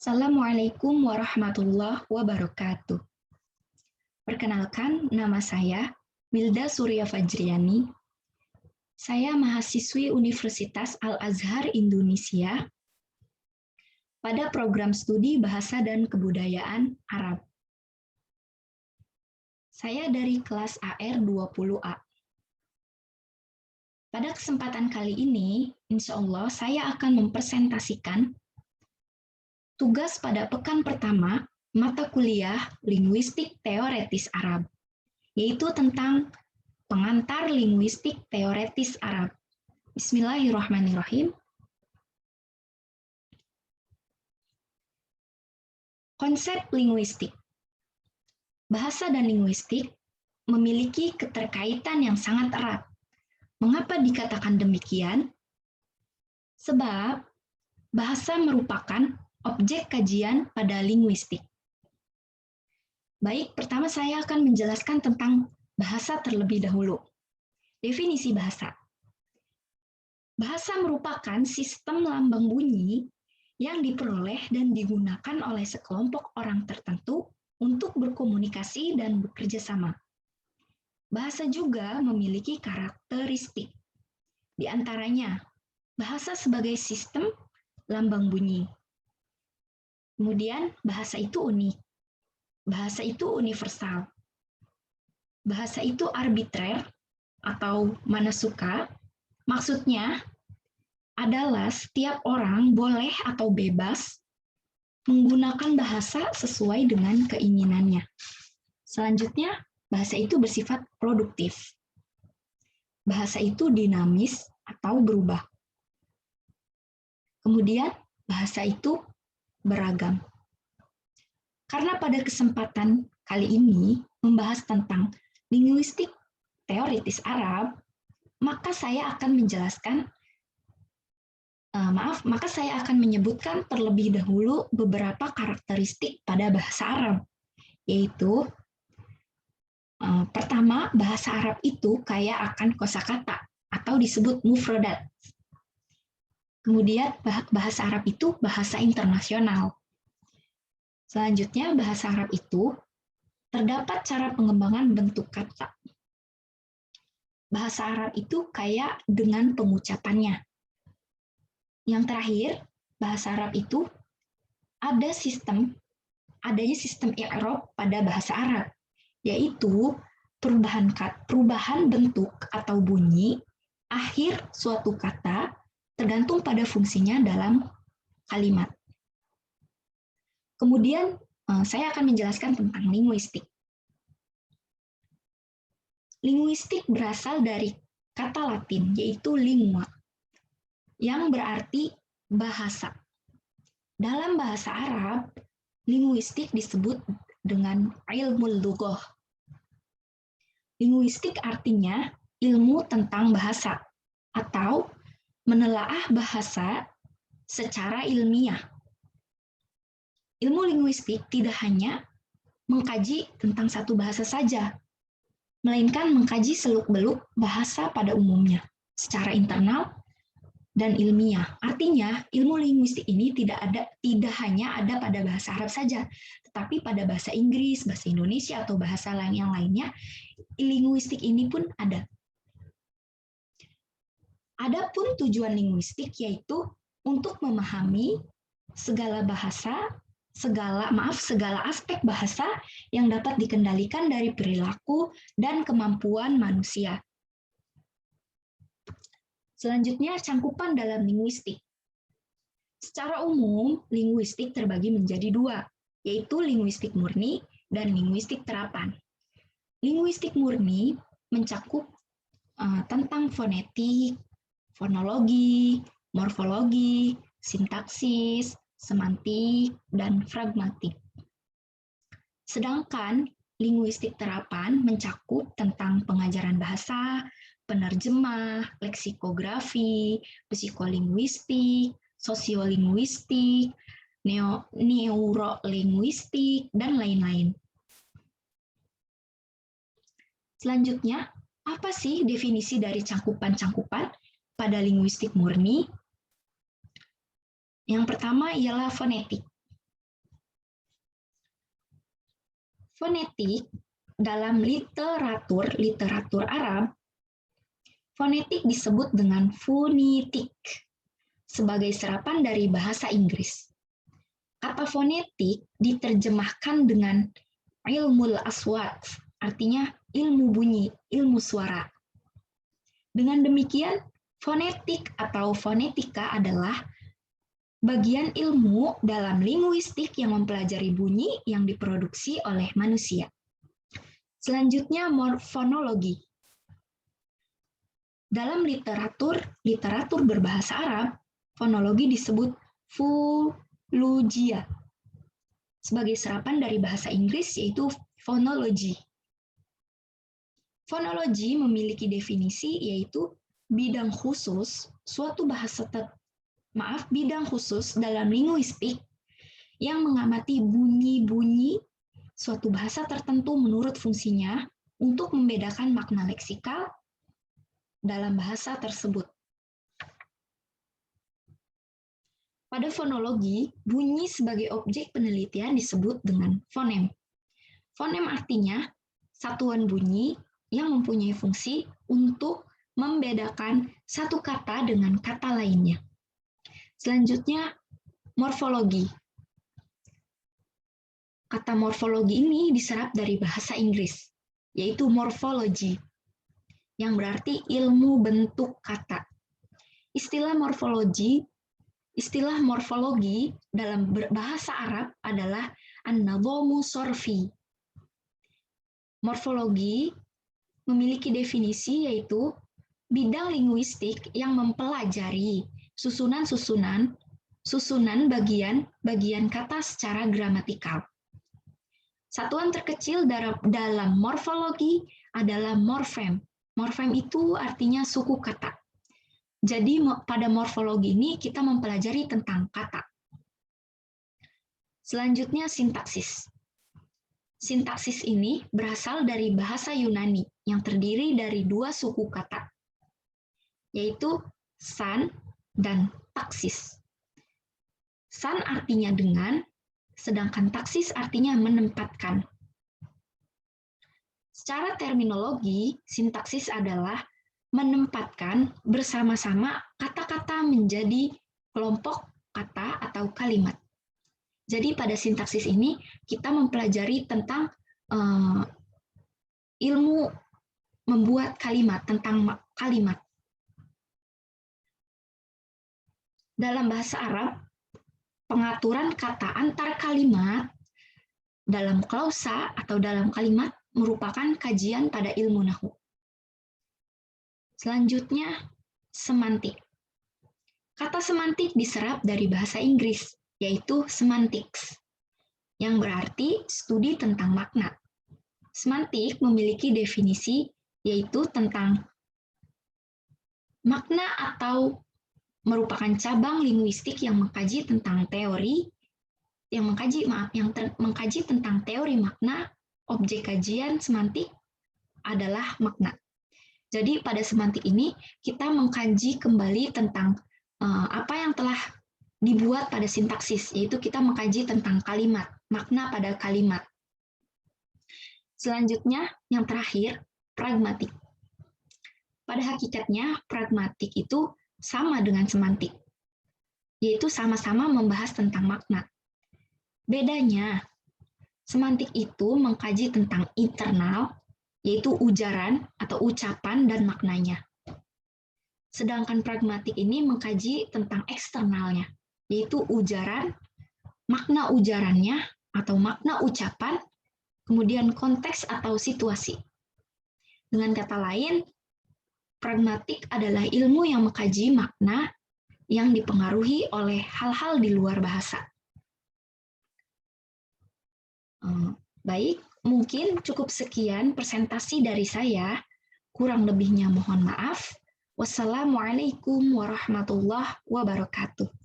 Assalamualaikum warahmatullahi wabarakatuh. Perkenalkan, nama saya Milda Surya Fajriani. Saya mahasiswi Universitas Al-Azhar Indonesia pada program studi Bahasa dan Kebudayaan Arab. Saya dari kelas AR20A. Pada kesempatan kali ini, insya Allah saya akan mempresentasikan tugas pada pekan pertama mata kuliah Linguistik Teoretis Arab, yaitu tentang pengantar linguistik teoretis Arab. Bismillahirrahmanirrahim. Konsep linguistik. Bahasa dan linguistik memiliki keterkaitan yang sangat erat. Mengapa dikatakan demikian? Sebab bahasa merupakan objek kajian pada linguistik. Baik, pertama saya akan menjelaskan tentang bahasa terlebih dahulu. Definisi bahasa. Bahasa merupakan sistem lambang bunyi yang diperoleh dan digunakan oleh sekelompok orang tertentu untuk berkomunikasi dan bekerja sama. Bahasa juga memiliki karakteristik. Di antaranya, bahasa sebagai sistem lambang bunyi. Kemudian, bahasa itu unik. Bahasa itu universal. Bahasa itu arbitrer atau mana suka. Maksudnya adalah setiap orang boleh atau bebas menggunakan bahasa sesuai dengan keinginannya. Selanjutnya, bahasa itu bersifat produktif. Bahasa itu dinamis atau berubah. Kemudian, bahasa itu beragam. Karena pada kesempatan kali ini membahas tentang linguistik teoritis Arab, maka saya akan menyebutkan terlebih dahulu beberapa karakteristik pada bahasa Arab, yaitu pertama, bahasa Arab itu kaya akan kosakata atau disebut mufradat. Kemudian bahasa Arab itu bahasa internasional. Selanjutnya, bahasa Arab itu terdapat cara pengembangan bentuk kata. Bahasa Arab itu kaya dengan pengucapannya. Yang terakhir, bahasa Arab itu adanya sistem i'rab pada bahasa Arab, yaitu perubahan bentuk atau bunyi akhir suatu kata tergantung pada fungsinya dalam kalimat. Kemudian saya akan menjelaskan tentang linguistik. Linguistik berasal dari kata Latin, yaitu lingua, yang berarti bahasa. Dalam bahasa Arab, linguistik disebut dengan ilmu lughah. Linguistik artinya ilmu tentang bahasa atau menelaah bahasa secara ilmiah. Ilmu linguistik tidak hanya mengkaji tentang satu bahasa saja, melainkan mengkaji seluk-beluk bahasa pada umumnya, secara internal dan ilmiah. Artinya, ilmu linguistik ini tidak hanya ada pada bahasa Arab saja, tetapi pada bahasa Inggris, bahasa Indonesia, atau bahasa yang lainnya, linguistik ini pun ada. Adapun tujuan linguistik yaitu untuk memahami segala aspek bahasa yang dapat dikendalikan dari perilaku dan kemampuan manusia. Selanjutnya, cangkupan dalam linguistik. Secara umum, linguistik terbagi menjadi dua, yaitu linguistik murni dan linguistik terapan. Linguistik murni mencakup tentang fonetik, fonologi, morfologi, sintaksis, semantik, dan pragmatik. Sedangkan linguistik terapan mencakup tentang pengajaran bahasa, penerjemah, leksikografi, psikolinguistik, sosiolinguistik, neurolinguistik, dan lain-lain. Selanjutnya, apa sih definisi dari cangkupan-cangkupan pada linguistik murni? Yang pertama ialah fonetik. Fonetik dalam literatur Arab, fonetik disebut dengan funitik sebagai serapan dari bahasa Inggris. Kata fonetik diterjemahkan dengan ilmul aswat, artinya ilmu bunyi, ilmu suara. Dengan demikian, fonetik atau fonetika adalah bagian ilmu dalam linguistik yang mempelajari bunyi yang diproduksi oleh manusia. Selanjutnya, morfonologi. Dalam literatur berbahasa Arab, fonologi disebut fonologia sebagai serapan dari bahasa Inggris yaitu phonology. Fonologi memiliki definisi yaitu bidang khusus bidang khusus dalam linguistik yang mengamati bunyi-bunyi suatu bahasa tertentu menurut fungsinya untuk membedakan makna leksikal dalam bahasa tersebut. Pada fonologi, bunyi sebagai objek penelitian disebut dengan fonem. Fonem artinya satuan bunyi yang mempunyai fungsi untuk membedakan satu kata dengan kata lainnya. Selanjutnya, morfologi. Kata morfologi ini diserap dari bahasa Inggris, yaitu morphology, yang berarti ilmu bentuk kata. Istilah morfologi dalam bahasa Arab adalah an-nadhamu sorfi. Morfologi memiliki definisi yaitu bidang linguistik yang mempelajari susunan bagian kata secara gramatikal. Satuan terkecil dalam morfologi adalah morfem. Morfem itu artinya suku kata. Jadi pada morfologi ini kita mempelajari tentang kata. Selanjutnya sintaksis. Sintaksis ini berasal dari bahasa Yunani yang terdiri dari dua suku kata, yaitu san dan taksis. San artinya dengan, sedangkan taksis artinya menempatkan. Secara terminologi, sintaksis adalah menempatkan bersama-sama kata-kata menjadi kelompok kata atau kalimat. Jadi pada sintaksis ini kita mempelajari tentang ilmu membuat kalimat, tentang kalimat. Dalam bahasa Arab, pengaturan kata antar kalimat dalam klausa atau dalam kalimat merupakan kajian pada ilmu nahwu. Selanjutnya, semantik. Kata semantik diserap dari bahasa Inggris, yaitu semantics, yang berarti studi tentang makna. Semantik memiliki definisi, yaitu tentang makna atau merupakan cabang linguistik yang mengkaji tentang teori, mengkaji tentang teori makna. Objek kajian semantik adalah makna. Jadi pada semantik ini kita mengkaji kembali tentang apa yang telah dibuat pada sintaksis, yaitu kita mengkaji tentang kalimat, makna pada kalimat. Selanjutnya, yang terakhir, pragmatik. Pada hakikatnya, pragmatik itu sama dengan semantik, yaitu sama-sama membahas tentang makna. Bedanya, semantik itu mengkaji tentang internal, yaitu ujaran atau ucapan dan maknanya. Sedangkan pragmatik ini mengkaji tentang eksternalnya, yaitu ujaran, makna ujarannya atau makna ucapan, kemudian konteks atau situasi. Dengan kata lain, pragmatik adalah ilmu yang mengkaji makna yang dipengaruhi oleh hal-hal di luar bahasa. Baik, mungkin cukup sekian presentasi dari saya. Kurang lebihnya mohon maaf. Wassalamualaikum warahmatullahi wabarakatuh.